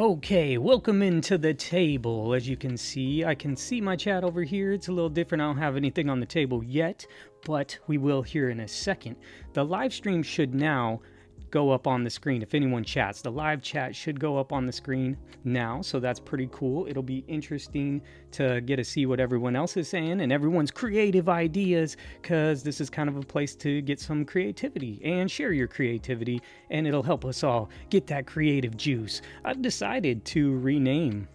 Okay, welcome into the table. As you can see, I can see my chat over here. It's a little different. I don't have anything on the table yet, but we will here in a second. The live stream should now go up on the screen. If anyone chats, the live chat should go up on the screen now, so that's pretty cool. It'll be interesting to get to see what everyone else is saying and everyone's creative ideas, because this is kind of a place to get some creativity and share your creativity, and it'll help us all get that creative juice. I've decided to rename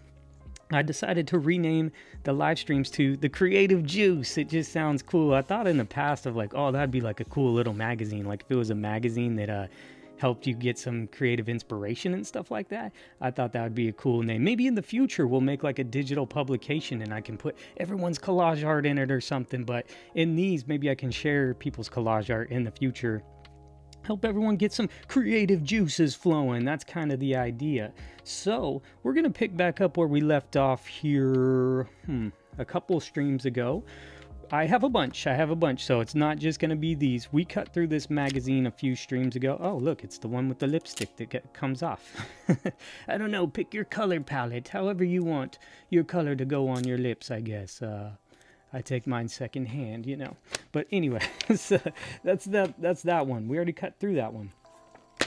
the live streams to the Creative Juice. It just sounds cool. I thought in the past of like, oh, that'd be like a cool little magazine. Like if it was a magazine that helped you get some creative inspiration and stuff like that. I thought that would be a cool name. Maybe in the future we'll make like a digital publication and I can put everyone's collage art in it or something. But in these, maybe I can share people's collage art in the future. Help everyone get some creative juices flowing. That's kind of the idea. So we're going to pick back up where we left off here a couple streams ago. I have a bunch, so it's not just going to be these. We cut through this magazine a few streams ago. Oh, look, it's the one with the lipstick that comes off. I don't know, pick your color palette, however you want your color to go on your lips, I guess. I take mine second hand, you know. But anyway, so that's that one. We already cut through that one.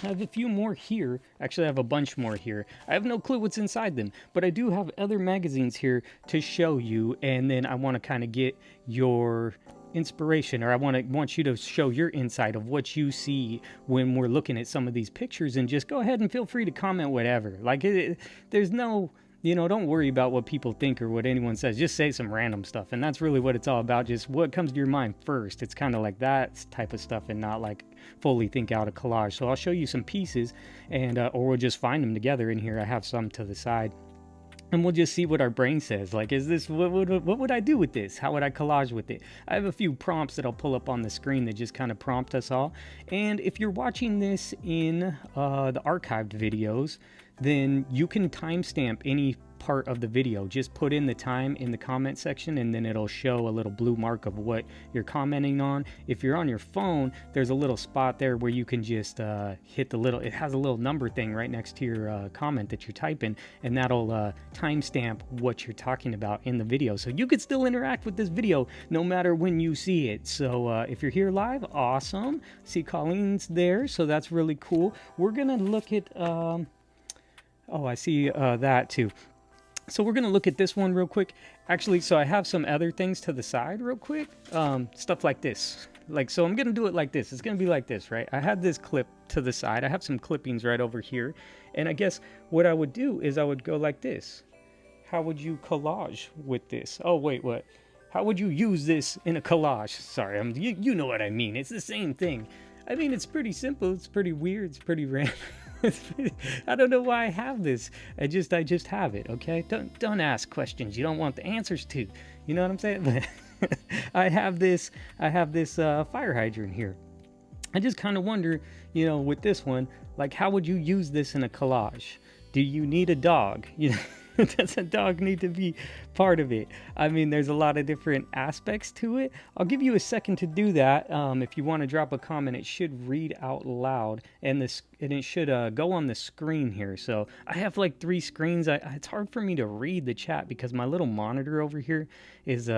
I have a few more here. Actually, I have a bunch more here. I have no clue what's inside them, but I do have other magazines here to show you, and then I want to kind of get your inspiration, or I want you to show your insight of what you see when we're looking at some of these pictures, and just go ahead and feel free to comment whatever. Like, there's no... You know, don't worry about what people think or what anyone says. Just say some random stuff. And that's really what it's all about. Just what comes to your mind first. It's kind of like that type of stuff and not like fully think out a collage. So I'll show you some pieces and or we'll just find them together in here. I have some to the side. And we'll just see what our brain says. Like, is this, what would I do with this? How would I collage with it? I have a few prompts that I'll pull up on the screen that just kind of prompt us all. And if you're watching this in the archived videos, then you can timestamp any part of the video. Just put in the time in the comment section and then it'll show a little blue mark of what you're commenting on. If you're on your phone, there's a little spot there where you can just hit the little, it has a little number thing right next to your comment that you're typing, and that'll timestamp what you're talking about in the video. So you could still interact with this video no matter when you see it. So if you're here live, awesome. See Colleen's there, so that's really cool. We're gonna look at oh, I see that too. So we're going to look at this one real quick. Actually, so I have some other things to the side real quick. Stuff like this. Like, so I'm going to do it like this. It's going to be like this, right? I had this clip to the side. I have some clippings right over here. And I guess what I would do is I would go like this. How would you collage with this? Oh, wait, what? How would you use this in a collage? Sorry, you know what I mean. It's the same thing. I mean, it's pretty simple. It's pretty weird. It's pretty random. I don't know why I have this. I just have it. Okay, don't ask questions you don't want the answers to. You know what I'm saying? I have this fire hydrant here. I just kind of wonder, you know, with this one, like, how would you use this in a collage? Do you need a dog? You know, does a dog need to be part of it? I mean, there's a lot of different aspects to it. I'll give you a second to do that. If you want to drop a comment, it should read out loud, and it should go on the screen here. So I have like 3 screens. It's hard for me to read the chat because my little monitor over here is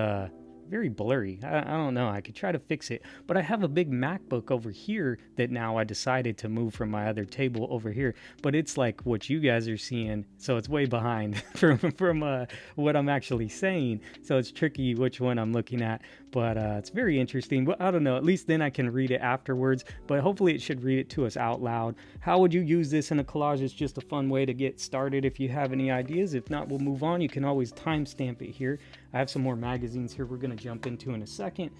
very blurry. I don't know. I could try to fix it, but I have a big MacBook over here that now I decided to move from my other table over here, but it's like what you guys are seeing, so it's way behind from what I'm actually saying, so it's tricky which one I'm looking at, but it's very interesting. But I don't know, at least then I can read it afterwards, but hopefully it should read it to us out loud. How would you use this in a collage? It's just a fun way to get started if you have any ideas. If not, we'll move on. You can always timestamp it here. I have some more magazines here we're going to jump into in a second.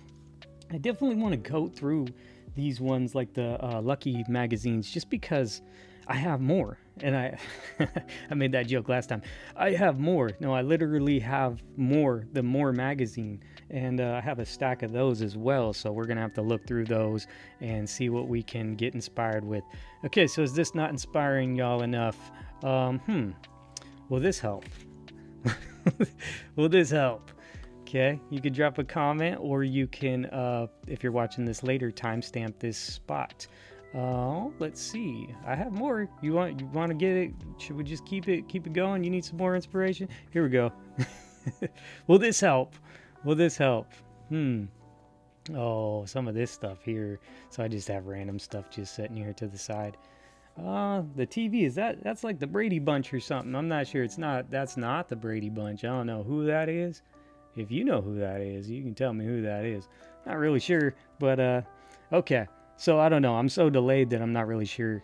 I definitely want to go through these ones like the Lucky magazines just because I have more. And I made that joke last time. I have more. No, I literally have more, the More magazine. And I have a stack of those as well. So we're going to have to look through those and see what we can get inspired with. Okay, so is this not inspiring y'all enough? Will this help? Will this help? Okay, you could drop a comment, or you can, if you're watching this later, timestamp this spot. Let's see. I have more. You want to get it? Should we just keep it going? You need some more inspiration? Here we go. Will this help? Will this help? Oh, some of this stuff here. So I just have random stuff just sitting here to the side. The TV, that's like the Brady Bunch or something. I'm not sure. That's not the Brady Bunch. I don't know who that is. If you know who that is, you can tell me who that is. Not really sure, but okay. So I don't know. I'm so delayed that I'm not really sure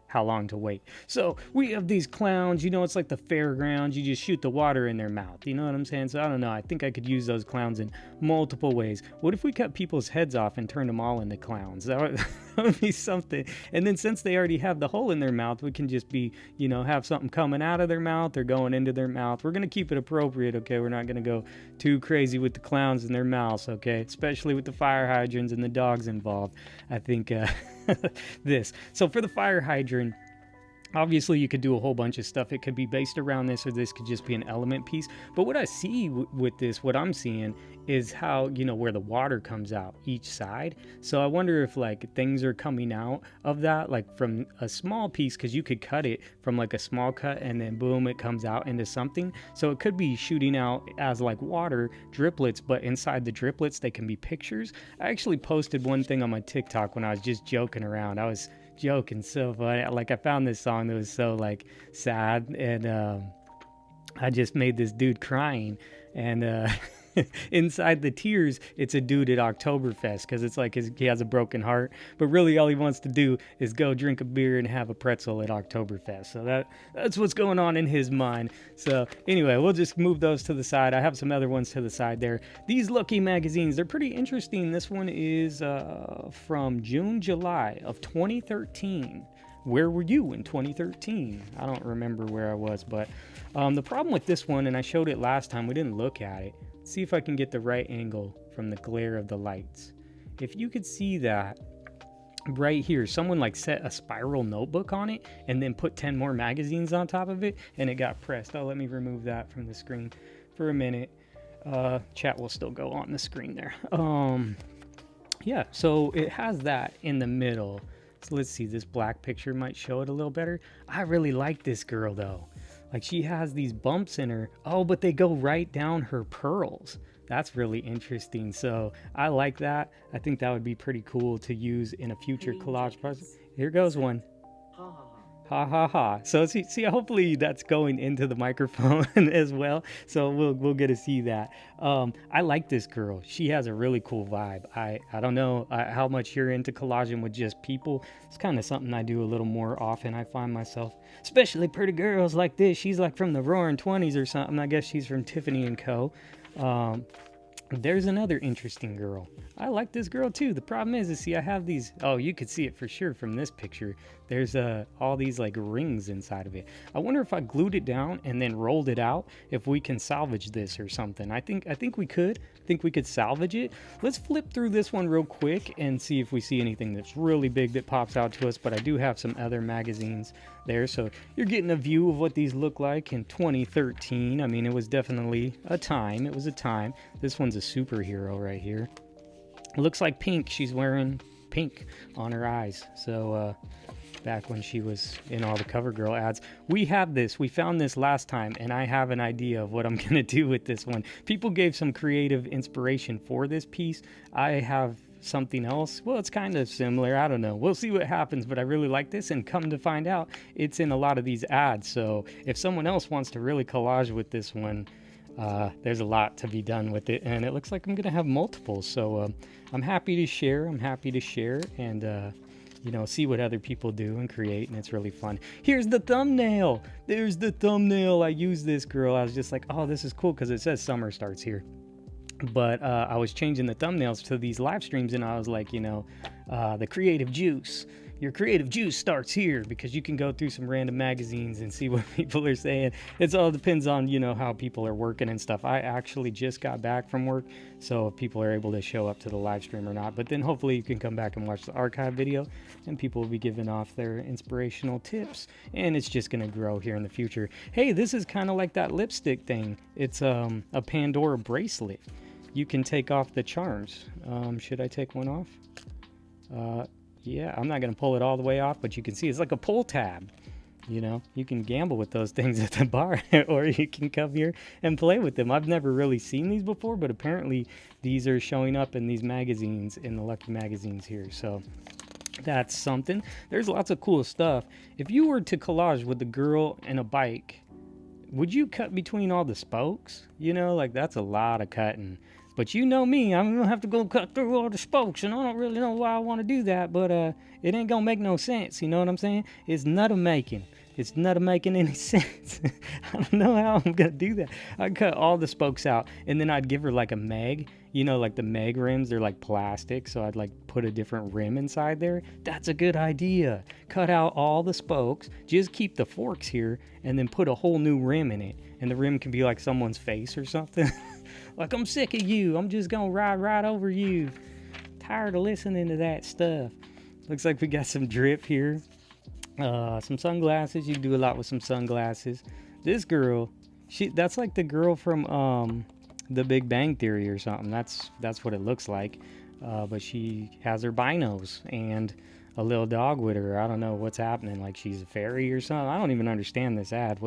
how long to wait. So we have these clowns, it's like the fairgrounds. You just shoot the water in their mouth. You know what I'm saying? So I don't know. I think I could use those clowns in multiple ways. What if we cut people's heads off and turned them all into clowns? That would be something. And then since they already have the hole in their mouth, we can just be, have something coming out of their mouth or going into their mouth. We're going to keep it appropriate, okay? We're not going to go too crazy with the clowns in their mouths, okay? Especially with the fire hydrants and the dogs involved. I think this. So for the fire hydrant, obviously you could do a whole bunch of stuff. It could be based around this, or this could just be an element piece. But what I see with this, what I'm seeing is how, where the water comes out each side. So I wonder if like things are coming out of that, like from a small piece, because you could cut it from like a small cut and then boom, it comes out into something. So it could be shooting out as like water driplets, but inside the driplets, they can be pictures. I actually posted one thing on my TikTok when I was just joking around. I was joking so funny. Like I found this song that was so like sad, and I just made this dude crying, and inside the tears, it's a dude at Oktoberfest, because it's like he has a broken heart, but really all he wants to do is go drink a beer and have a pretzel at Oktoberfest. So that's what's going on in his mind. So anyway, we'll just move those to the side. I have some other ones to the side there. These Lucky magazines, they're pretty interesting. This one is from July of 2013. Where were you in 2013? I don't remember where I was, but the problem with this one, and I showed it last time, we didn't look at it. See if I can get the right angle from the glare of the lights. If you could see that right here, someone like set a spiral notebook on it and then put 10 more magazines on top of it, and it got pressed. Oh, let me remove that from the screen for a minute. Chat will still go on the screen there. Yeah, so it has that in the middle. So let's see, this black picture might show it a little better. I really like this girl though. Like she has these bumps in her. Oh, but they go right down her pearls. That's really interesting. So I like that. I think that would be pretty cool to use in a future collage project. Here goes one. Ha ha ha. So see, hopefully that's going into the microphone as well. So we'll get to see that. I like this girl. She has a really cool vibe. I don't know how much you're into collaging with just people. It's kind of something I do a little more often. I find myself, especially pretty girls like this. She's like from the Roaring 20s or something. I guess she's from Tiffany & Co. There's another interesting girl. I like this girl too. The problem is see, I have these, oh, you could see it for sure from this picture. There's all these like rings inside of it. I wonder if I glued it down and then rolled it out, if we can salvage this or something. I think we could. I think we could salvage it. Let's flip through this one real quick and see if we see anything that's really big that pops out to us. But I do have some other magazines there, so you're getting a view of what these look like in 2013. I mean, it was definitely a time. It was a time. This one's a superhero right here. Looks like pink. She's wearing pink on her eyes. So back when she was in all the CoverGirl ads. We have this. We found this last time, and I have an idea of what I'm going to do with this one. People gave some creative inspiration for this piece. I have something else. Well, it's kind of similar. I don't know. We'll see what happens, but I really like this, and come to find out, it's in a lot of these ads. So if someone else wants to really collage with this one, there's a lot to be done with it, and it looks like I'm going to have multiples. So I'm happy to share. And see what other people do and create, and it's really fun. Here's the thumbnail. There's the thumbnail. I used this girl. I was just like, oh, this is cool because it says summer starts here. But I was changing the thumbnails to these live streams, and I was like, the creative juice. Your creative juice starts here, because you can go through some random magazines and see what people are saying. It all depends on, how people are working and stuff. I actually just got back from work, so if people are able to show up to the live stream or not. But then hopefully you can come back and watch the archive video, and people will be giving off their inspirational tips, and it's just going to grow here in the future. Hey, this is kind of like that lipstick thing. It's a Pandora bracelet. You can take off the charms. Should I take one off? Yeah, I'm not going to pull it all the way off, but you can see it's like a pull tab. You know, you can gamble with those things at the bar, or you can come here and play with them. I've never really seen these before, but apparently these are showing up in these magazines, in the Lucky magazines here. So that's something. There's lots of cool stuff. If you were to collage with a girl and a bike, would you cut between all the spokes? You know, like that's a lot of cutting. But you know me, I'm gonna have to go cut through all the spokes, and I don't really know why I want to do that, but it ain't gonna make no sense. You know what I'm saying? It's not a making. It's not making any sense. I don't know how I'm gonna do that. I'd cut all the spokes out, and then I'd give her like a meg. You know, like the meg rims, they're like plastic, so I'd like put a different rim inside there. That's a good idea. Cut out all the spokes, just keep the forks here, and then put a whole new rim in it. And the rim can be like someone's face or something. Like, I'm sick of you. I'm just gonna ride right over you. Tired of listening to that stuff. Looks like we got some drip here. Some sunglasses. You can do a lot with some sunglasses. This girl, that's like the girl from The Big Bang Theory or something. That's what it looks like. But she has her binos and a little dog with her. I don't know what's happening. Like she's a fairy or something. I don't even understand this ad.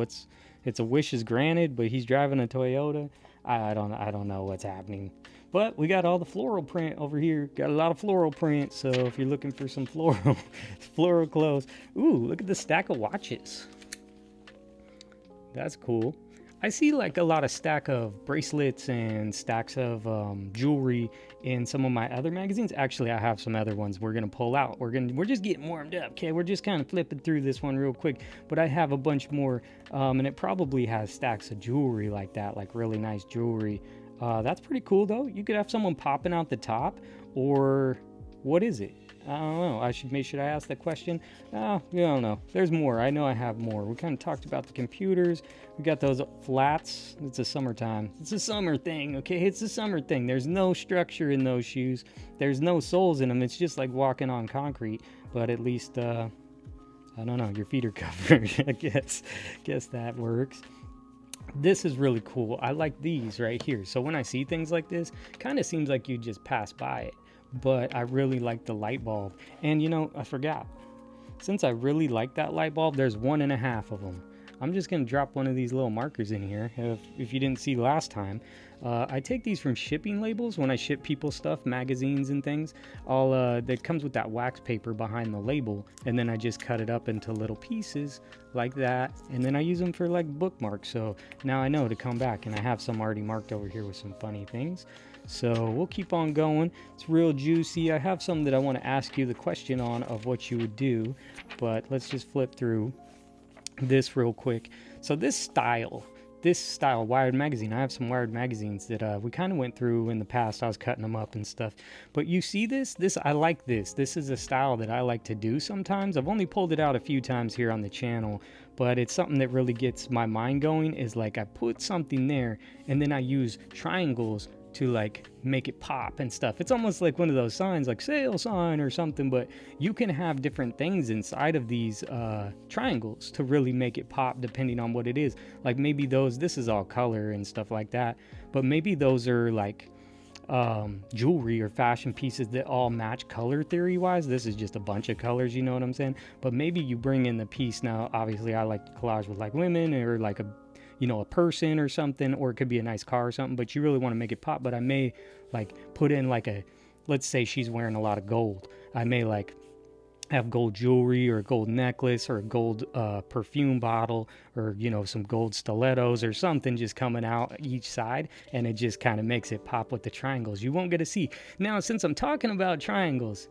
It's a wish is granted, but he's driving a Toyota. I don't know what's happening. But we got all the floral print over here. Got a lot of floral print. So if you're looking for some floral clothes. Ooh, look at the stack of watches. That's cool. I see like a lot of stack of bracelets and stacks of jewelry in some of my other magazines. Actually, I have some other ones we're gonna pull out. We're just getting warmed up. Okay, we're just kind of flipping through this one real quick. But I have a bunch more, and it probably has stacks of jewelry like that, like really nice jewelry. That's pretty cool though. You could have someone popping out the top, or what is it? I don't know. Should I ask that question? I don't know. There's more. I know I have more. We kind of talked about the computers. We got those flats. It's a summertime. It's a summer thing, okay? It's a summer thing. There's no structure in those shoes. There's no soles in them. It's just like walking on concrete. But at least, I don't know. Your feet are covered. I guess that works. This is really cool. I like these right here. So when I see things like this, kind of seems like you just pass by it. But I really like the light bulb. And you know, I forgot. Since I really like that light bulb, there's 1.5 of them. I'm just going to drop one of these little markers in here. If you didn't see last time, I take these from shipping labels when I ship people stuff, magazines and things. That comes with that wax paper behind the label. And then I just cut it up into little pieces like that. And then I use them for like bookmarks. So now I know to come back, and I have some already marked over here with some funny things. So we'll keep on going. It's real juicy. I have some that I want to ask you the question on of what you would do, but let's just flip through this real quick. So this style Wired magazine, I have some Wired magazines that we kind of went through in the past. I was cutting them up and stuff, but you see this I like this is a style that I like to do sometimes. I've only pulled it out a few times here on the channel, but it's something that really gets my mind going. Is like I put something there and then I use triangles to like make it pop and stuff. It's almost like one of those signs, like sale sign or something, but you can have different things inside of these triangles to really make it pop depending on what it is. Like maybe this is all color and stuff like that, but maybe those are like jewelry or fashion pieces that all match color theory wise. This is just a bunch of colors, you know what I'm saying? But maybe you bring in the piece. Now obviously I like to collage with like women or like a person or something, or it could be a nice car or something, but you really want to make it pop. But I may like put in like let's say she's wearing a lot of gold. I may like have gold jewelry or a gold necklace or a gold perfume bottle or, some gold stilettos or something just coming out each side. And it just kind of makes it pop with the triangles. You won't get to see. Now, since I'm talking about triangles,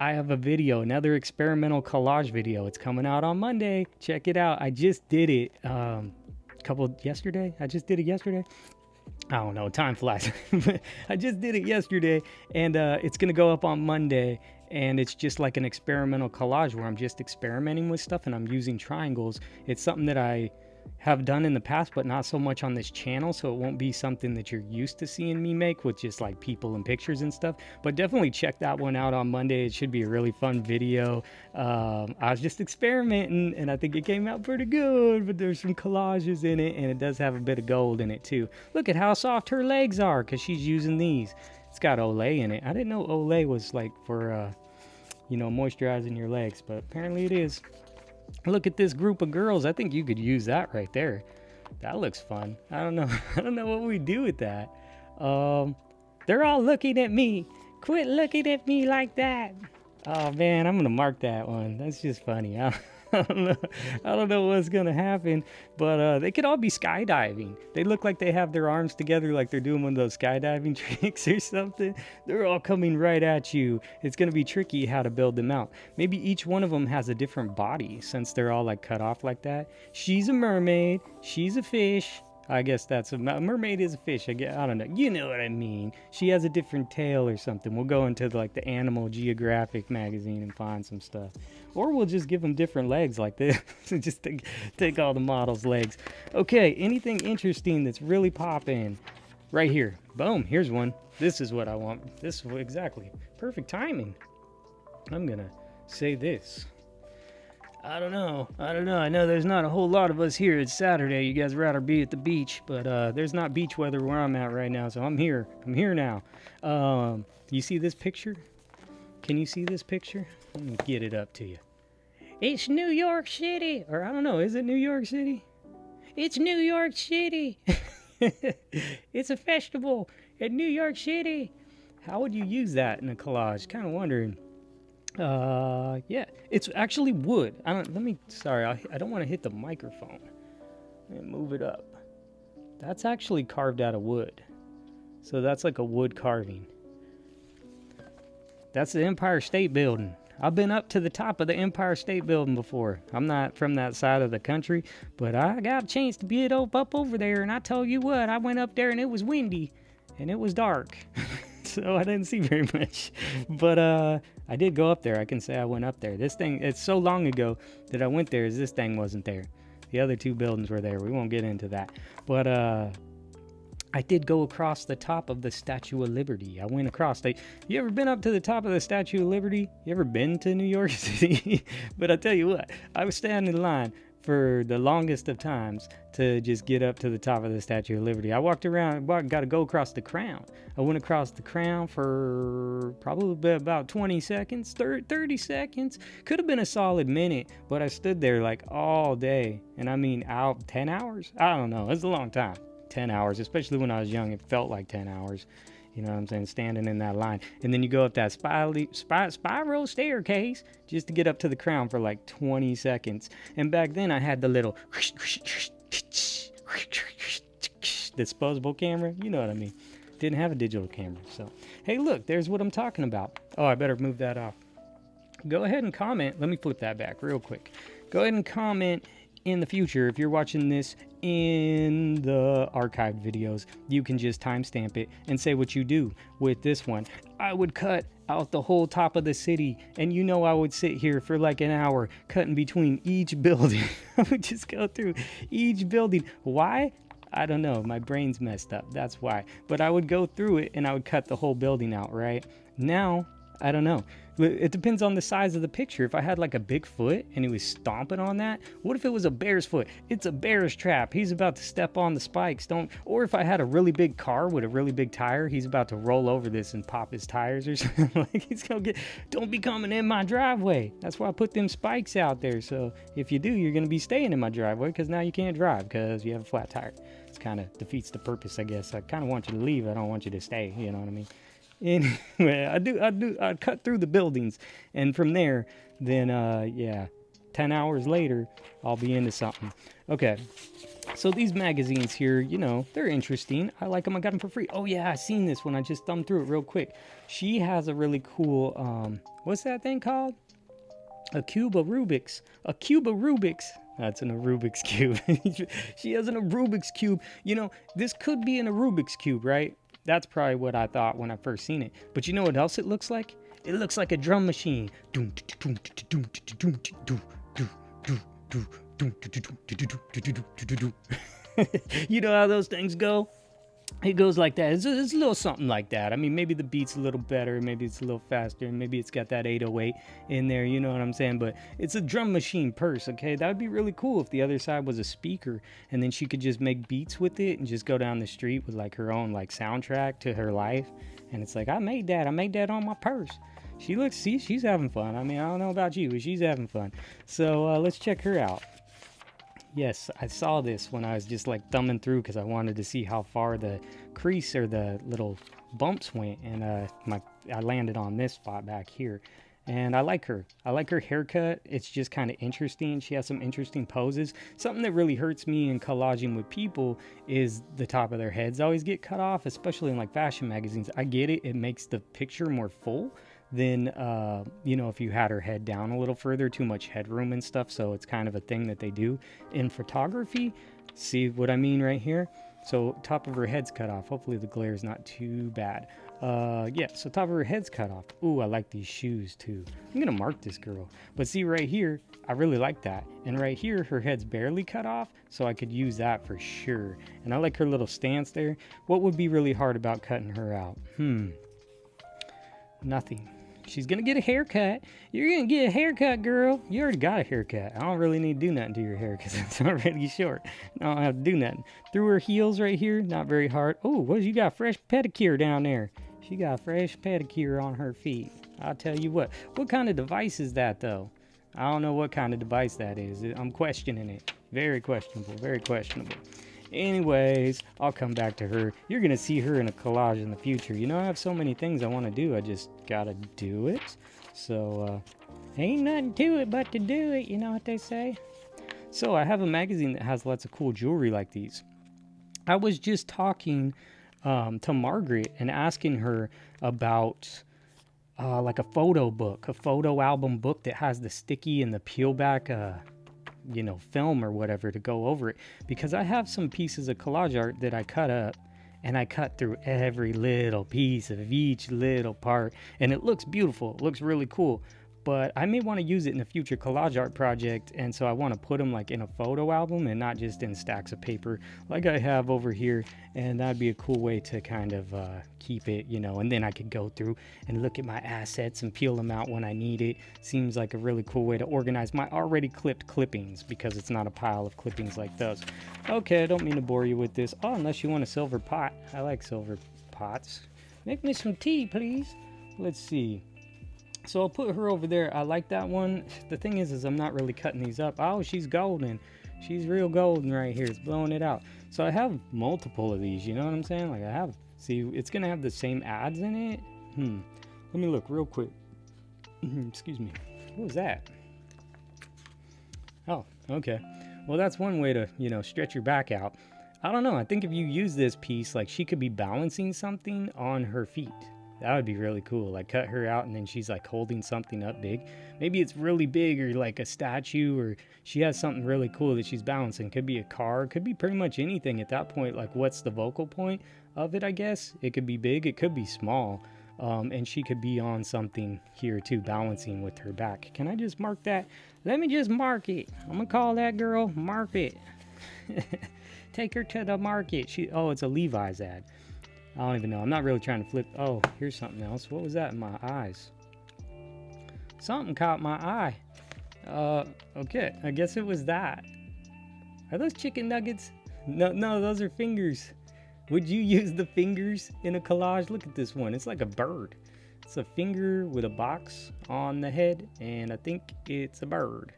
I have a video, another experimental collage video. It's coming out on Monday. Check it out. I just did it yesterday. I just did it yesterday. I don't know, time flies. I just did it yesterday, and it's gonna go up on Monday, and it's just like an experimental collage where I'm just experimenting with stuff and I'm using triangles. It's something that I have done in the past, but not so much on this channel, so it won't be something that you're used to seeing me make with just like people and pictures and stuff. But definitely check that one out on Monday. It should be a really fun video. I was just experimenting and I think it came out pretty good, but there's some collages in it, and it does have a bit of gold in it too. Look at how soft her legs are because she's using these. It's got Olay in it. I didn't know Olay was like for you know, moisturizing your legs, but apparently it is. Look at this group of girls. I think you could use that right there. That looks fun. I don't know. I don't know what we do with that. They're all looking at me. Quit looking at me like that. Oh man, I'm gonna mark that one. That's just funny. I don't know what's gonna happen, but they could all be skydiving. They look like they have their arms together, like they're doing one of those skydiving tricks or something. They're all coming right at you. It's gonna be tricky how to build them out. Maybe each one of them has a different body since they're all like cut off like that. She's a mermaid. She's a fish. I guess that's a mermaid is a fish. I don't know. You know what I mean. She has a different tail or something. We'll go into like the Animal Geographic magazine and find some stuff. Or we'll just give them different legs like this. Just take all the models' legs. Okay, anything interesting that's really popping? Right here. Boom, here's one. This is what I want. This is exactly. Perfect timing. I'm going to say this. I don't know. I know there's not a whole lot of us here. It's Saturday. You guys rather be at the beach, but there's not beach weather where I'm at right now, so I'm here. I'm here now. You see this picture? Can you see this picture? Let me get it up to you. It's New York City. Or I don't know. Is it New York City? It's New York City. It's a festival in New York City. How would you use that in a collage? Kind of wondering. Yeah, it's actually wood. Sorry, I don't want to hit the microphone. Let me move it up. That's actually carved out of wood. So that's like a wood carving. That's the Empire State Building. I've been up to the top of the Empire State Building before. I'm not from that side of the country, but I got a chance to be up over there, and I tell you what, I went up there and it was windy and it was dark. So I didn't see very much, but I did go up there. I can say I went up there. This thing, it's so long ago that I went there as this thing wasn't there. The other two buildings were there. We won't get into that, but I did go across the top of the Statue of Liberty. I went across. You ever been up to the top of the Statue of Liberty? You ever been to New York City? But I tell you what, I was standing in line for the longest of times to just get up to the top of the Statue of Liberty. I walked around, got to go across the Crown. I went across the Crown for probably about 20 seconds, 30 seconds. Could have been a solid minute, but I stood there like all day. And I mean, out 10 hours? I don't know. It's a long time. 10 hours, especially when I was young, it felt like 10 hours. You know what I'm saying? Standing in that line. And then you go up that spiral staircase just to get up to the Crown for like 20 seconds. And back then I had the little disposable camera. You know what I mean? Didn't have a digital camera. So, hey, look, there's what I'm talking about. Oh, I better move that off. Go ahead and comment. Let me flip that back real quick. Go ahead and comment in the future. If you're watching this in the archived videos, you can just timestamp it and say what you do with this one. I would cut out the whole top of the city, and you know I would sit here for like an hour cutting between each building. I would just go through each building. Why? I don't know. My brain's messed up. That's why. But I would go through it and I would cut the whole building out, right? Now, I don't know. It depends on the size of the picture. If I had like a big foot and he was stomping on that, what if it was a bear's foot? It's a bear's trap. He's about to step on the spikes. Or if I had a really big car with a really big tire, he's about to roll over this and pop his tires or something. Like he's gonna don't be coming in my driveway. That's why I put them spikes out there. So if you do, you're gonna be staying in my driveway because now you can't drive because you have a flat tire. It's kind of defeats the purpose, I guess. I kind of want you to leave. I don't want you to stay. You know what I mean? Anyway, I cut through the buildings, and from there, then, yeah, 10 hours later, I'll be into something. Okay, so these magazines here, you know, they're interesting. I like them. I got them for free. Oh, yeah, I seen this one. I just thumbed through it real quick. She has a really cool, what's that thing called? A cube of Rubik's. A cube of Rubik's. That's in a Rubik's Cube. She has a Rubik's Cube. You know, this could be in a Rubik's Cube, right? That's probably what I thought when I first seen it. But you know what else it looks like? It looks like a drum machine. You know how those things go? It goes like that. It's a little something like that. I mean, maybe the beat's a little better. Maybe it's a little faster. And maybe it's got that 808 in there. You know what I'm saying? But it's a drum machine purse, okay? That would be really cool if the other side was a speaker. And then she could just make beats with it and just go down the street with like her own like soundtrack to her life. And it's like, I made that on my purse. She looks, see, she's having fun. I mean, I don't know about you, but she's having fun. So let's check her out. Yes, I saw this when I was just like thumbing through because I wanted to see how far the crease or the little bumps went, and I landed on this spot back here. And I like her. I like her haircut. It's just kind of interesting. She has some interesting poses. Something that really hurts me in collaging with people is the top of their heads always get cut off, especially in like fashion magazines. I get it. It makes the picture more full than, you know, if you had her head down a little further, too much headroom and stuff. So it's kind of a thing that they do in photography. See what I mean right here? So top of her head's cut off. Hopefully the glare is not too bad. Yeah, so top of her head's cut off. Ooh, I like these shoes too. I'm gonna mark this girl. But see right here, I really like that. And right here, her head's barely cut off, so I could use that for sure. And I like her little stance there. What would be really hard about cutting her out? Nothing. She's gonna get a haircut. You're gonna get a haircut, girl. You already got a haircut. I don't really need to do nothing to your hair because it's already short. I don't have to do nothing. Through her heels right here, not very hard. Oh, what, you got fresh pedicure down there. She got fresh pedicure on her feet. I'll tell you what. What kind of device is that, though? I don't know what kind of device that is. I'm questioning it. Very questionable. Very questionable. Anyways, I'll come back to her. You're going to see her in a collage in the future. You know, I have so many things I want to do. I just got to do it. So, ain't nothing to it but to do it. You know what they say? So, I have a magazine that has lots of cool jewelry like these. I was just talking to Margaret and asking her about like a photo book, a photo album book that has the sticky and the peel back you know, film or whatever to go over it, because I have some pieces of collage art that I cut up and I cut through every little piece of each little part, and it looks beautiful. It looks really cool, but I may want to use it in a future collage art project, and so I want to put them like in a photo album and not just in stacks of paper like I have over here. And that'd be a cool way to kind of keep it, you know, and then I could go through and look at my assets and peel them out when I need it. Seems like a really cool way to organize my already clipped clippings, because it's not a pile of clippings like those. Okay, I don't mean to bore you with this. Oh, unless you want a silver pot. I like silver pots. Make me some tea, please. Let's see. So I'll put her over there. I like that one. The thing is I'm not really cutting these up. Oh, she's golden. She's real golden right here. It's blowing it out. So I have multiple of these, you know what I'm saying? Like I have, see, it's going to have the same ads in it. Let me look real quick. Excuse me. What was that? Oh, okay. Well, that's one way to, you know, stretch your back out. I don't know. I think if you use this piece, like she could be balancing something on her feet. That would be really cool. Like cut her out and then she's like holding something up big. Maybe it's really big, or like a statue, or she has something really cool that she's balancing. Could be a car, could be pretty much anything at that point. Like what's the focal point of it, I guess? It could be big, it could be small. And she could be on something here too, balancing with her back. Can I just mark that? Let me just mark it. I'm gonna call that girl Mark It. Take her to the market. Oh, it's a Levi's ad. I don't even know. I'm not really trying to flip. Oh, here's something else. What was that in my eyes? Something caught my eye. Okay. I guess it was that. Are those chicken nuggets? No, those are fingers. Would you use the fingers in a collage? Look at this one. It's like a bird. It's a finger with a box on the head, and I think it's a bird.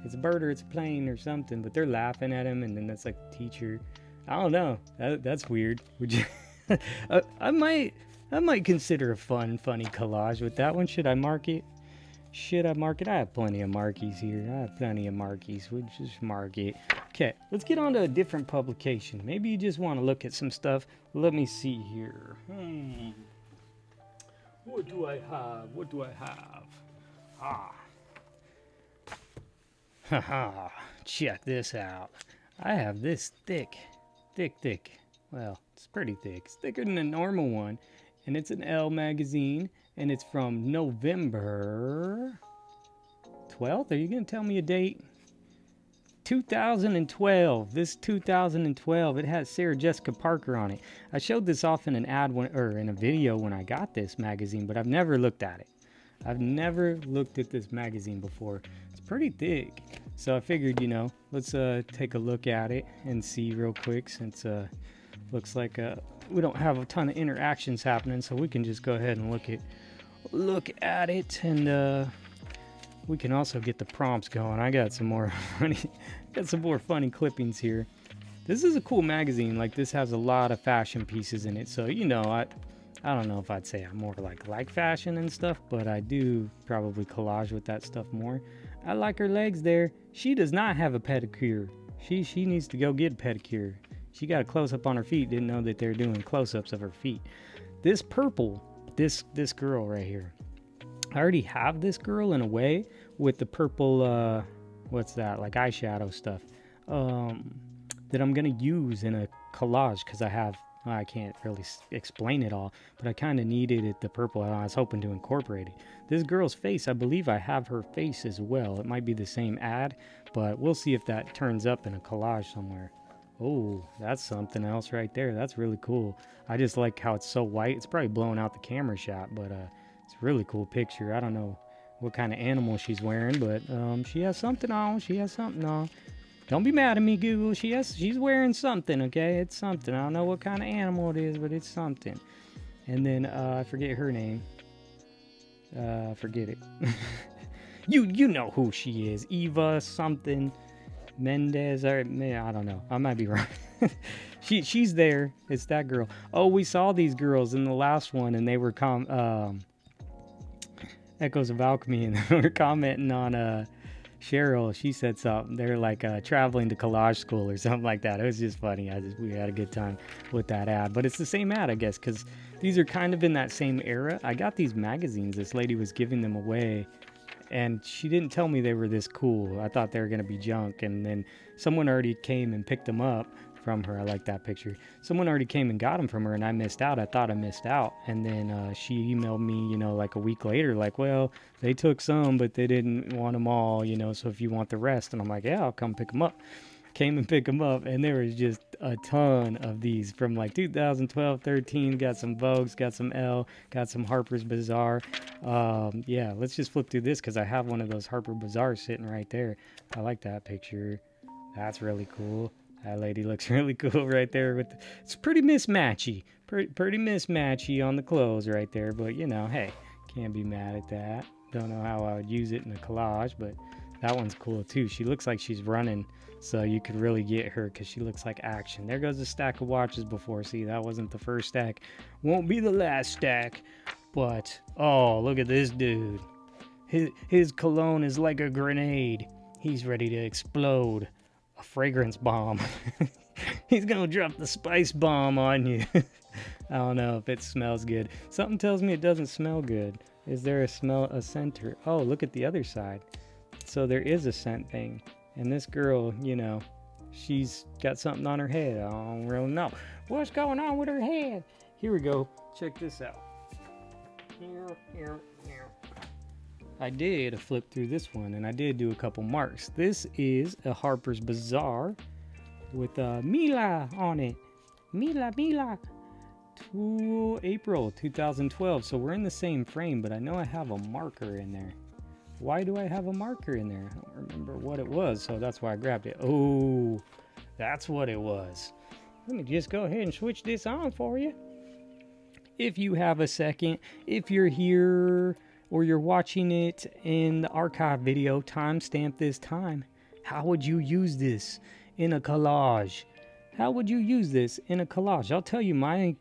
It's a bird or it's a plane or something, but they're laughing at him, and then that's like the teacher. I don't know. That's weird. Would you... I might consider a funny collage with that one. Should I mark it? Should I mark it? I have plenty of markies here. I have plenty of markies. We'll just mark it. Okay, let's get on to a different publication. Maybe you just want to look at some stuff. Let me see here. What do I have? Haha. Check this out. I have this thick. Well, it's pretty thick. It's thicker than a normal one. And it's an Elle magazine. And it's from November 12th. Are you going to tell me a date? 2012. This 2012. It has Sarah Jessica Parker on it. I showed this off in an ad or in a video when I got this magazine, but I've never looked at it. I've never looked at this magazine before. It's pretty thick. So I figured, you know, let's take a look at it and see real quick, since looks like we don't have a ton of interactions happening, so we can just go ahead and look at look at it, and we can also get the prompts going. I got some more funny clippings here. This is a cool magazine. Like, this has a lot of fashion pieces in it, so you know, I don't know if I'd say I'm more like fashion and stuff, but I do probably collage with that stuff more. I like her legs there. She does not have a pedicure. She needs to go get a pedicure. She got a close-up on her feet. Didn't know that they're doing close-ups of her feet. This purple, this girl right here. I already have this girl in a way with the purple, what's that, like eyeshadow stuff, that I'm going to use in a collage because I can't really explain it all, but I kind of needed it, the purple. I was hoping to incorporate it. This girl's face, I believe I have her face as well. It might be the same ad, but we'll see if that turns up in a collage somewhere. Oh, that's something else right there. That's really cool. I just like how it's so white. It's probably blowing out the camera shot, but it's a really cool picture. I don't know what kind of animal she's wearing, but she has something on. She has something on. Don't be mad at me, Google. She's wearing something, okay? It's something. I don't know what kind of animal it is, but it's something. And then I forget her name. Forget it. you know who she is. Eva something. Mendez, or I don't know. I might be wrong. She's there. It's that girl. Oh, we saw these girls in the last one, and they were Echoes of Alchemy, and they were commenting on Cheryl. She said something. They're like traveling to collage school or something like that. It was just funny. We had a good time with that ad. But it's the same ad, I guess, because these are kind of in that same era. I got these magazines. This lady was giving them away, and she didn't tell me they were this cool. I thought they were going to be junk, and then someone already came and picked them up from her. I like that picture. Someone already came and got them from her, and I missed out. I thought I missed out, and then she emailed me, you know, like a week later, like, well, they took some, but they didn't want them all, you know, so if you want the rest. And I'm like, yeah, I'll come pick them up. Came and pick them up, and there was just a ton of these from like 2012, 13. Got some Vogues, got some Elle, got some Harper's Bazaar. Yeah, let's just flip through this because I have one of those Harper Bazaar sitting right there. I like that picture. That's really cool. That lady looks really cool right there. It's pretty mismatchy. Pretty mismatchy on the clothes right there. But, you know, hey, can't be mad at that. Don't know how I would use it in a collage, but that one's cool too. She looks like she's running, so you could really get her because she looks like action. There goes a stack of watches before. See, that wasn't the first stack. Won't be the last stack. But, oh, look at this dude. His cologne is like a grenade. He's ready to explode. A fragrance bomb. He's gonna drop the spice bomb on you. I don't know if it smells good. Something tells me it doesn't smell good. Is there a scent? Oh, look at the other side. So there is a scent thing. And this girl, you know, she's got something on her head. I don't really know what's going on with her head. Here we go. Check this out. Here. I did flip through this one, and I did do a couple marks. This is a Harper's Bazaar with Mila on it. Mila. April 2012. So we're in the same frame, but I know I have a marker in there. Why do I have a marker in there? I don't remember what it was, so that's why I grabbed it. Oh, that's what it was. Let me just go ahead and switch this on for you. If you have a second, if you're here or you're watching it in the archive video, timestamp this time. How would you use this in a collage? How would you use this in a collage? I'll tell you my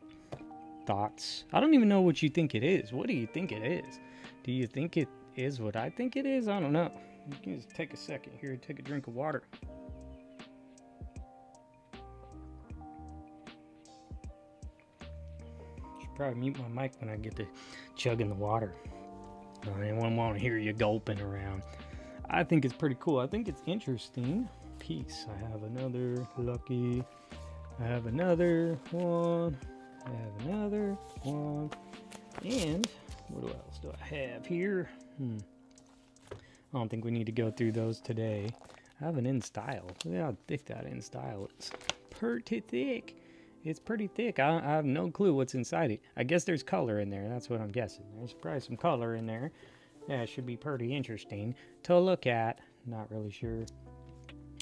thoughts. I don't even know what you think it is. What do you think it is? Do you think it is what I think it is? I don't know. You can just take a second here, take a drink of water. Should probably mute my mic when I get to chugging the water. Anyone want to hear you gulping around? I think it's pretty cool. I think it's interesting. Peace. I have another lucky. I have another one. I have another one. And what else do I have here? I don't think we need to go through those today. I have an in style. Look how thick that in style is. Pretty thick. It's pretty thick. I have no clue what's inside it. I guess there's color in there. That's what I'm guessing. There's probably some color in there. Yeah, it should be pretty interesting to look at. Not really sure.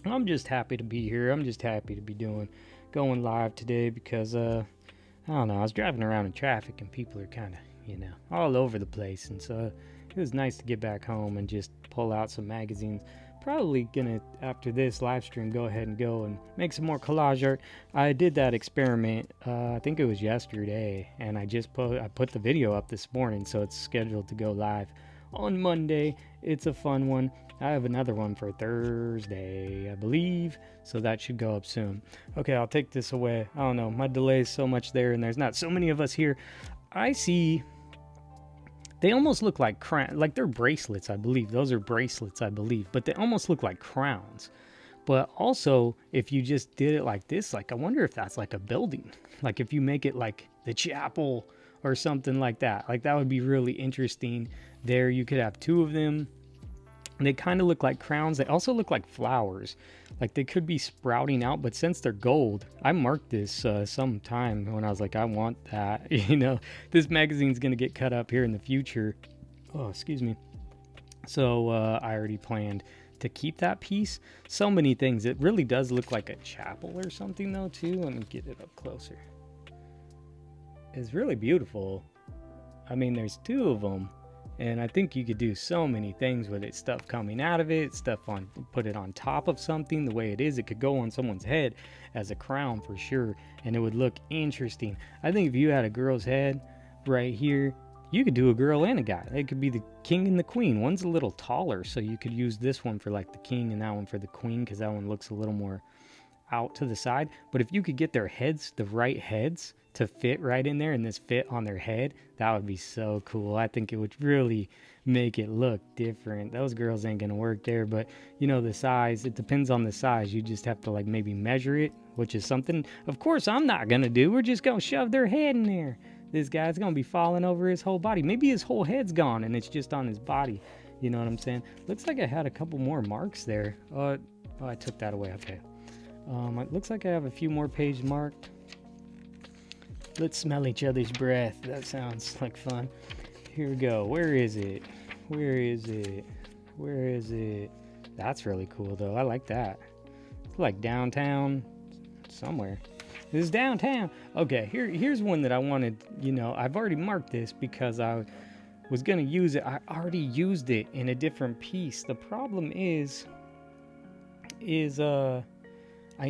I'm just happy to be here. I'm just happy to be going live today because, I don't know. I was driving around in traffic and people are kind of, you know, all over the place. And so it was nice to get back home and just pull out some magazines. Probably gonna, after this live stream, go ahead and go and make some more collage art. I did that experiment, I think it was yesterday, and I put the video up this morning, so it's scheduled to go live on Monday. It's a fun one. I have another one for Thursday, I believe, so that should go up soon. Okay, I'll take this away. I don't know, my delay is so much there, and there's not so many of us here. I see, they almost look like like they're bracelets, I believe. Those are bracelets, I believe, but they almost look like crowns. But also, if you just did it like this, like I wonder if that's like a building. Like if you make it like the chapel or something like that. Like that would be really interesting. There you could have two of them. They kind of look like crowns. They also look like flowers. Like they could be sprouting out, but since they're gold, I marked this sometime when I was like, I want that. You know, this magazine's going to get cut up here in the future. Oh, excuse me. So I already planned to keep that piece. So many things. It really does look like a chapel or something though too. Let me get it up closer. It's really beautiful. I mean, there's two of them. And I think you could do so many things with it. Stuff coming out of it, put it on top of something the way it is. It could go on someone's head as a crown for sure. And it would look interesting. I think if you had a girl's head right here, you could do a girl and a guy. It could be the king and the queen. One's a little taller, so you could use this one for like the king and that one for the queen, because that one looks a little more out to the side. But if you could get their heads, the right heads, to fit right in there and this fit on their head, that would be so cool. I think it would really make it look different. Those girls ain't gonna work there, but you know, the size, it depends on the size. You just have to like maybe measure it, which is something of course I'm not gonna do. We're just gonna shove their head in there. This guy's gonna be falling over his whole body. Maybe his whole head's gone and it's just on his body. You know what I'm saying? Looks like I had a couple more marks there. Oh, I took that away. Okay. It looks like I have a few more pages marked. Let's smell each other's breath. That sounds like fun. Here we go. Where is it? Where is it? Where is it? That's really cool though. I like that. It's like downtown somewhere. This is downtown. Okay, here's one that I wanted, you know, I've already marked this because I was gonna use it. I already used it in a different piece. The problem is I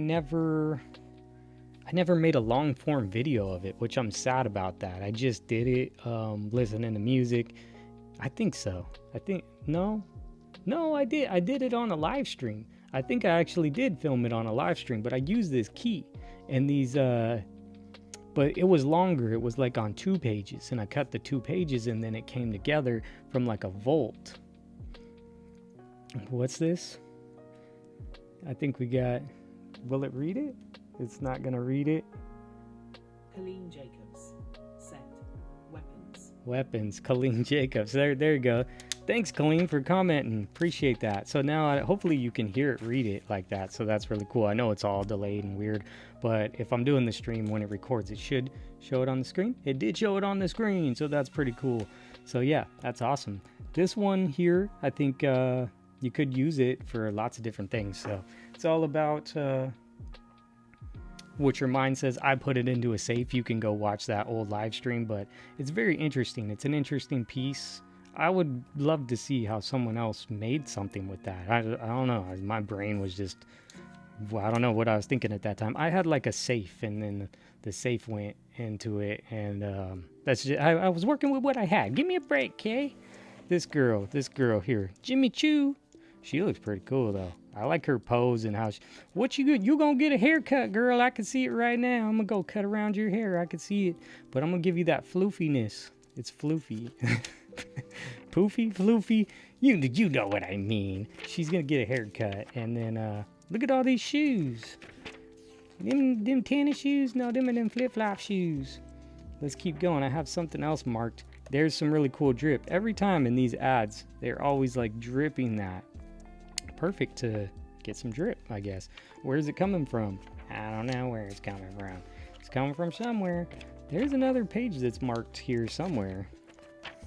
never made a long form video of it, which I'm sad about that. I just did it listening to music. I think so. No, I did it on a live stream. I think I actually did film it on a live stream, but I used this key and these but it was longer. It was like on 2 pages, and I cut the 2 pages and then it came together from like a volt. What's this? I think we got, will it read it? It's not gonna read it. Colleen Jacobs. Set. Weapons. Weapons. Colleen Jacobs. There you go. Thanks, Colleen, for commenting. Appreciate that. So now hopefully you can hear it read it like that. So that's really cool. I know it's all delayed and weird, but if I'm doing the stream when it records, it should show it on the screen. It did show it on the screen, so that's pretty cool. So yeah, that's awesome. This one here, I think you could use it for lots of different things. So it's all about what your mind says. I put it into a safe. You can go watch that old live stream, but it's very interesting. It's an interesting piece. I would love to see how someone else made something with that. I don't know. My brain was just, well, I don't know what I was thinking at that time. I had like a safe, and then the safe went into it, and that's just, I was working with what I had. Give me a break, Kay. This girl here, Jimmy Choo. She looks pretty cool though. I like her pose and how you gonna get a haircut, girl. I can see it right now. I'm gonna go cut around your hair. I can see it, but I'm gonna give you that floofiness. It's floofy. Poofy, floofy. You know what I mean. She's gonna get a haircut, and then look at all these shoes. Them tennis shoes? No, them are them flip-flop shoes. Let's keep going. I have something else marked. There's some really cool drip. Every time in these ads, they're always like dripping that. Perfect to get some drip, I guess. Where's it coming from? I don't know where it's coming from. It's coming from somewhere. There's another page that's marked here somewhere.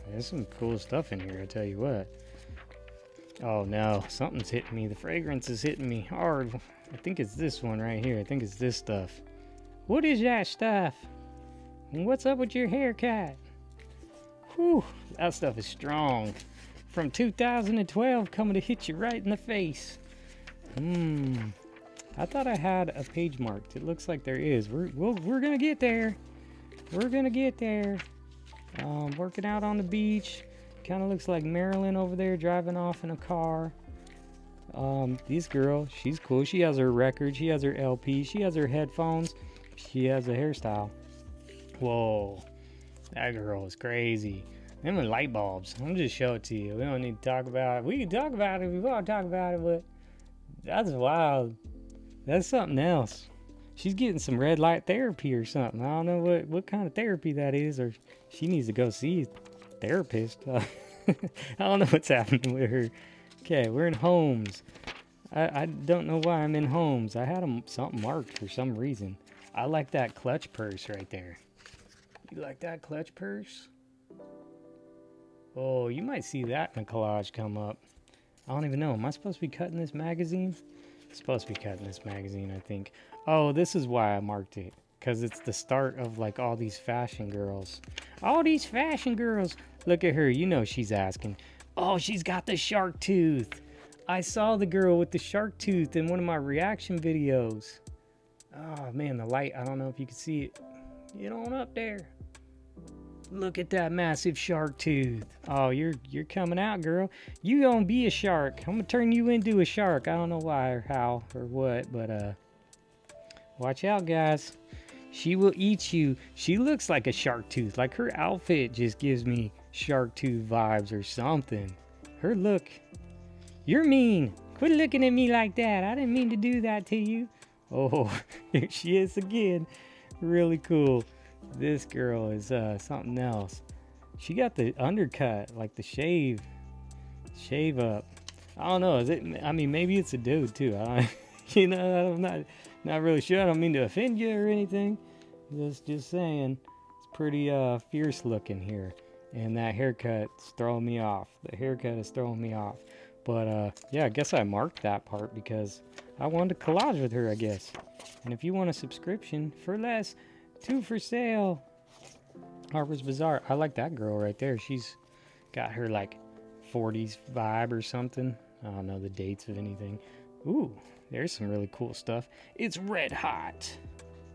There's some cool stuff in here, I tell you what. Oh no, something's hitting me. The fragrance is hitting me hard. I think it's this one right here. I think it's this stuff. What is that stuff? And what's up with your haircut? Whew, that stuff is strong. From 2012 coming to hit you right in the face. I thought I had a page marked. It looks like there is. We're gonna get there. We're gonna get there. Working out on the beach. Kind of looks like Marilyn over there driving off in a car. This girl, she's cool. She has her record. She has her LP. She has her headphones. She has a hairstyle. Whoa, that girl is crazy. Them are light bulbs. I'm just show it to you. We don't need to talk about it. We can talk about it if we want to talk about it, but that's wild. That's something else. She's getting some red light therapy or something. I don't know what kind of therapy that is, or she needs to go see a therapist. I don't know what's happening with her. Okay, we're in homes. I don't know why I'm in homes. I had something marked for some reason. I like that clutch purse right there. You like that clutch purse? Oh, you might see that in a collage come up. I don't even know. Am I supposed to be cutting this magazine? I'm supposed to be cutting this magazine, I think. Oh, this is why I marked it. Because it's the start of like all these fashion girls. All these fashion girls. Look at her. You know she's asking. Oh, she's got the shark tooth. I saw the girl with the shark tooth in one of my reaction videos. Oh, man, the light. I don't know if you can see it. Get on up there. Look at that massive shark tooth. Oh, you're coming out, girl. You gonna be a shark. I'm gonna turn you into a shark. I don't know why or how or what, but watch out, guys. She will eat you. She looks like a shark tooth. Like her outfit just gives me shark tooth vibes or something. Her look. You're mean. Quit looking at me like that. I didn't mean to do that to you. Oh, here she is again. Really cool. This girl is something else. She got the undercut, like the shave up. I don't know. Is it? I mean, maybe it's a dude too. I'm not really sure. I don't mean to offend you or anything. Just saying. It's pretty fierce looking here, and that haircut's throwing me off. The haircut is throwing me off. But yeah, I guess I marked that part because I wanted to collage with her, I guess. And if you want a subscription for less. 2 for sale. Harper's Bazaar. I like that girl right there. She's got her like 40s vibe or something. I don't know the dates of anything. Ooh, there's some really cool stuff. It's red hot.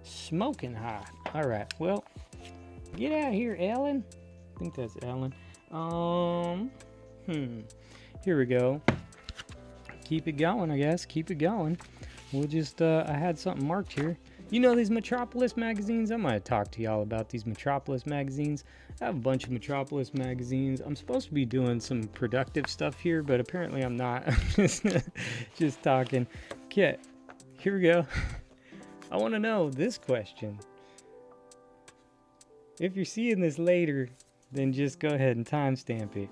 Smoking hot. All right. Well, get out of here, Ellen. I think that's Ellen. Here we go. Keep it going, I guess. Keep it going. We'll just, I had something marked here. You know these Metropolis magazines? I might talk to y'all about these Metropolis magazines. I have a bunch of Metropolis magazines. I'm supposed to be doing some productive stuff here, but apparently I'm not. I'm just talking. Okay, here we go. I want to know this question. If you're seeing this later, then just go ahead and timestamp it.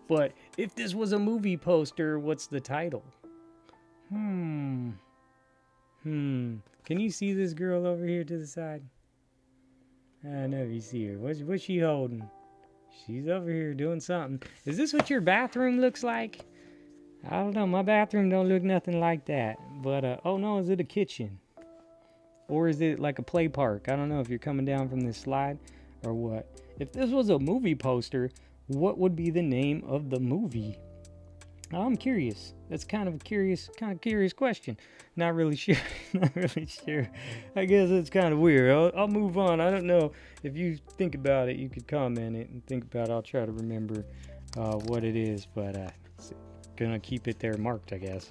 But if this was a movie poster, what's the title? Can you see this girl over here to the side? I don't know if you see her. What's she holding? She's over here doing something. Is this what your bathroom looks like? I don't know. My bathroom don't look nothing like that. But, oh no, is it a kitchen? Or is it like a play park? I don't know if you're coming down from this slide or what. If this was a movie poster, what would be the name of the movie? I'm curious. That's kind of a curious question. Not really sure. Not really sure. I guess it's kind of weird. I'll move on. I don't know. If you think about it, you could comment it and think about it. I'll try to remember what it is, but gonna keep it there marked, I guess.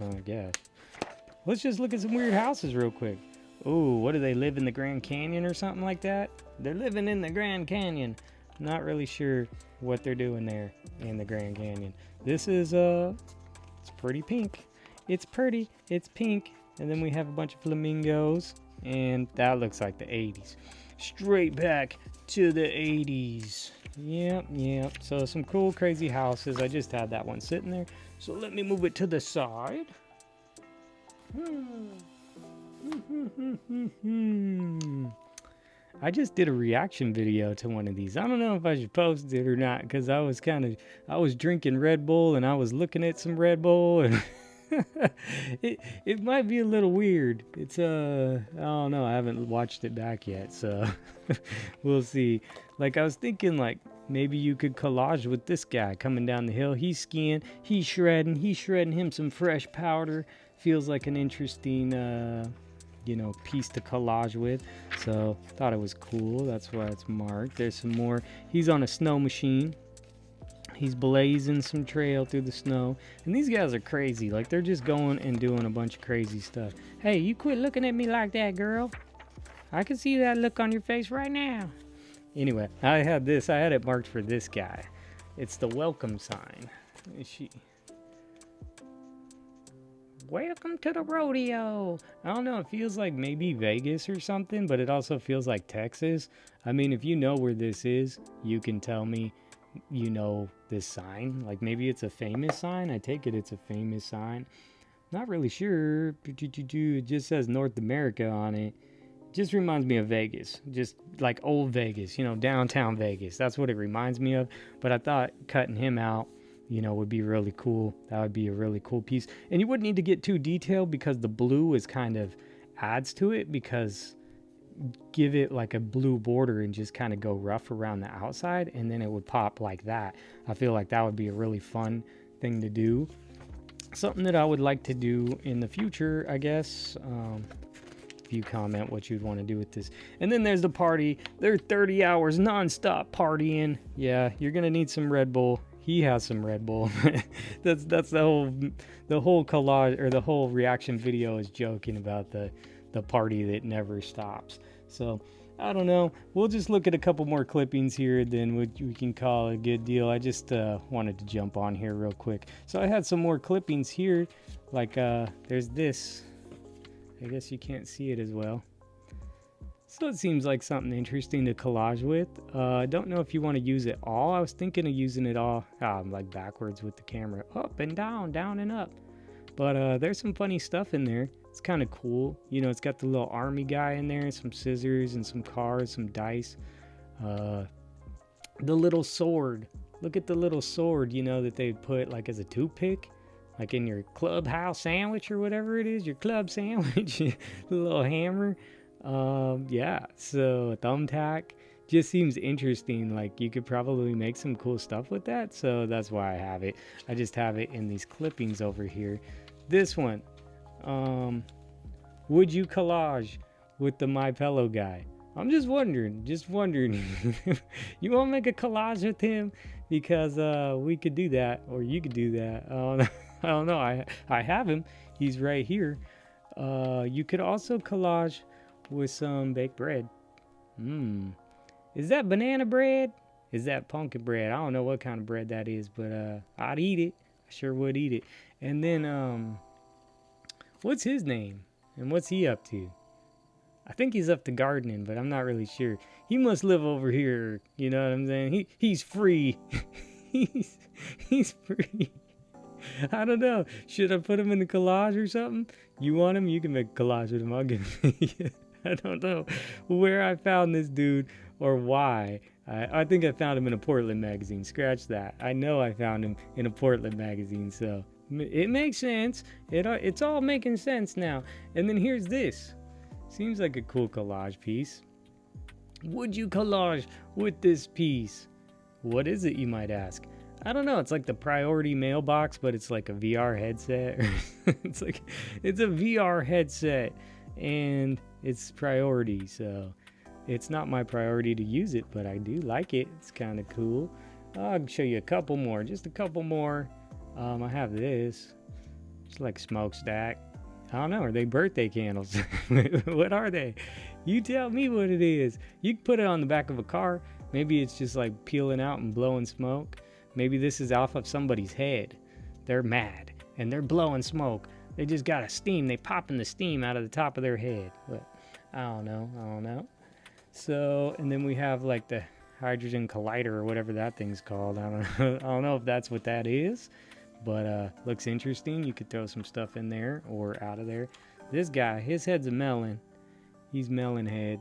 Let's just look at some weird houses real quick. Oh, what do they live in the Grand Canyon or something like that? They're living in the Grand Canyon. Not really sure what they're doing there in the Grand Canyon. This is it's pretty pink. It's pretty. It's pink. And then we have a bunch of flamingos, and that looks like the 80s. Straight back to the 80s. Yep. So some cool, crazy houses. I just had that one sitting there. So let me move it to the side. I just did a reaction video to one of these. I don't know if I should post it or not, because I was drinking Red Bull and I was looking at some Red Bull, and it might be a little weird. It's I don't know. I haven't watched it back yet, so we'll see. Like I was thinking, like maybe you could collage with this guy coming down the hill. He's skiing, he's shredding him some fresh powder. Feels like an interesting, you know, piece to collage with. So thought it was cool. That's why it's marked. There's some more. He's on a snow machine. He's blazing some trail through the snow. And these guys are crazy. Like, they're just going and doing a bunch of crazy stuff. Hey, you quit looking at me like that, girl. I can see that look on your face right now. Anyway, I had it marked for this guy. It's the welcome sign. Welcome to the rodeo. I don't know, it feels like maybe Vegas or something, but it also feels like Texas. I mean, if you know where this is, you can tell me you know this sign. Like, maybe it's a famous sign. I take it it's a famous sign. Not really sure. It just says North America on it. Just reminds me of Vegas, just like old Vegas, you know, downtown Vegas. That's what it reminds me of. But I thought cutting him out, you know, would be really cool. That would be a really cool piece. And you wouldn't need to get too detailed because the blue is kind of adds to it, because give it like a blue border and just kind of go rough around the outside, and then it would pop like that. I feel like that would be a really fun thing to do. Something that I would like to do in the future, I guess. You comment what you'd want to do with this. And then there's the party. They're 30 hours non-stop partying. Yeah, you're gonna need some Red Bull. He has some Red Bull. that's the whole collage, or the whole reaction video is joking about the party that never stops. So I don't know, we'll just look at a couple more clippings here, then we can call it a good deal. I just wanted to jump on here real quick. So I had some more clippings here, like there's this. I guess you can't see it as well. So it seems like something interesting to collage with. I don't know if you want to use it all. I was thinking of using it all, like backwards with the camera. Up and down, down and up. But there's some funny stuff in there. It's kind of cool. You know, it's got the little army guy in there, some scissors and some cars, some dice. The little sword. Look at the little sword, you know, that they put like as a toothpick. Like in your clubhouse sandwich or whatever it is, your club sandwich, the little hammer. Yeah, so a thumbtack just seems interesting. Like, you could probably make some cool stuff with that. So that's why I have it. I just have it in these clippings over here. This one, would you collage with the My Pillow guy? I'm just wondering. You want to make a collage with him? Because we could do that, or you could do that. I don't know. I have him. He's right here. You could also collage with some baked bread. Is that banana bread? Is that pumpkin bread? I don't know what kind of bread that is, but I'd eat it. I sure would eat it. And then, what's his name? And what's he up to? I think he's up to gardening, but I'm not really sure. He must live over here. You know what I'm saying? He's free. he's free. I don't know. Should I put him in the collage or something? You want him? You can make a collage with him. I'll give him. I don't know where I found this dude or why. I think I found him in a Portland magazine. Scratch that. I know I found him in a Portland magazine, so it makes sense. It's all making sense now. And then here's this. Seems like a cool collage piece. Would you collage with this piece? What is it, you might ask? I don't know. It's like the priority mailbox, but it's like a VR headset. It's a VR headset, and it's priority. So it's not my priority to use it, but I do like it. It's kind of cool. I'll show you a couple more. Just a couple more. I have this. It's like smokestack. I don't know. Are they birthday candles? What are they? You tell me what it is. You can put it on the back of a car. Maybe it's just like peeling out and blowing smoke. Maybe this is off of somebody's head. They're mad and they're blowing smoke. They just got a steam. They popping the steam out of the top of their head. But I don't know. So, and then we have like the hydrogen collider or whatever that thing's called. I don't know if that's what that is, but looks interesting. You could throw some stuff in there or out of there. This guy, his head's a melon. He's melon head.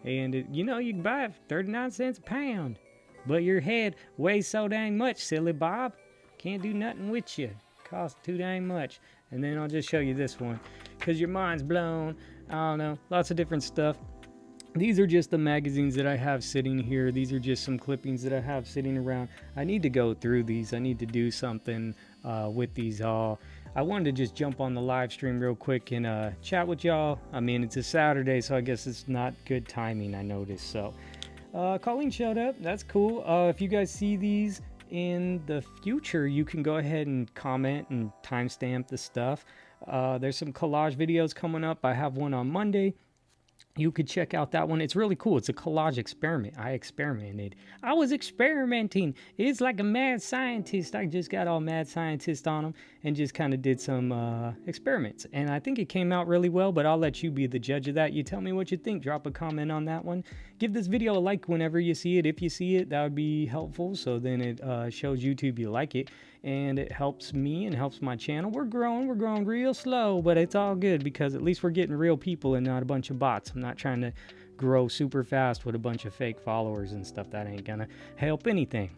And you can buy it for 39 cents a pound. But your head weighs so dang much, silly Bob. Can't do nothing with you. Costs too dang much. And then I'll just show you this one, because your mind's blown. I don't know. Lots of different stuff. these are just the magazines that I have sitting here. These are just some clippings that I have sitting around. I need to go through these. I need to do something with these all. I wanted to just jump on the live stream real quick and chat with y'all. I mean, it's a Saturday, so I guess it's not good timing, I noticed. So Colleen showed up. That's cool. If you guys see these in the future, you can go ahead and comment and timestamp the stuff. There's some collage videos coming up. I have one on Monday. You could check out that one. It's really cool. It's a collage experiment. I experimented. I was experimenting. It's like a mad scientist. I just got all mad scientist on them and just kind of did some experiments. And I think it came out really well, but I'll let you be the judge of that. You tell me what you think. Drop a comment on that one. Give this video a like whenever you see it. If you see it, that would be helpful. So then it shows YouTube you like it. And it helps me and helps my channel. We're growing real slow, but it's all good because at least we're getting real people and not a bunch of bots. I'm not trying to grow super fast with a bunch of fake followers and stuff. That ain't gonna help anything.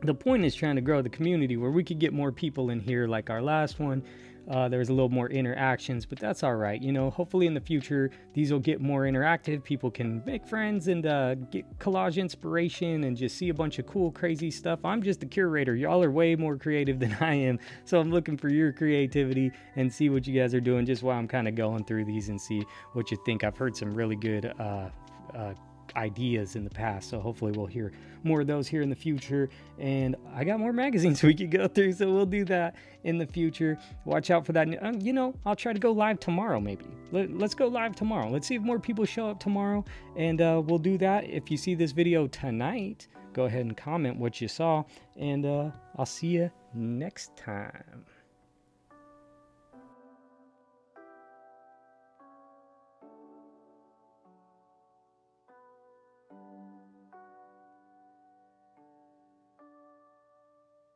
The point is trying to grow the community where we could get more people in here like our last one. There was a little more interactions, but that's all right. You know, hopefully in the future, these will get more interactive. People can make friends and get collage inspiration and just see a bunch of cool, crazy stuff. I'm just the curator. Y'all are way more creative than I am. So I'm looking for your creativity and see what you guys are doing just while I'm kind of going through these and see what you think. I've heard some really good ideas in the past, so hopefully we'll hear more of those here in the future. And I got more magazines we could go through, so we'll do that in the future. Watch out for that. You know, I'll try to go live tomorrow. Maybe let's go live tomorrow. Let's see if more people show up tomorrow, and we'll do that. If you see this video tonight, go ahead and comment what you saw, and I'll see you next time.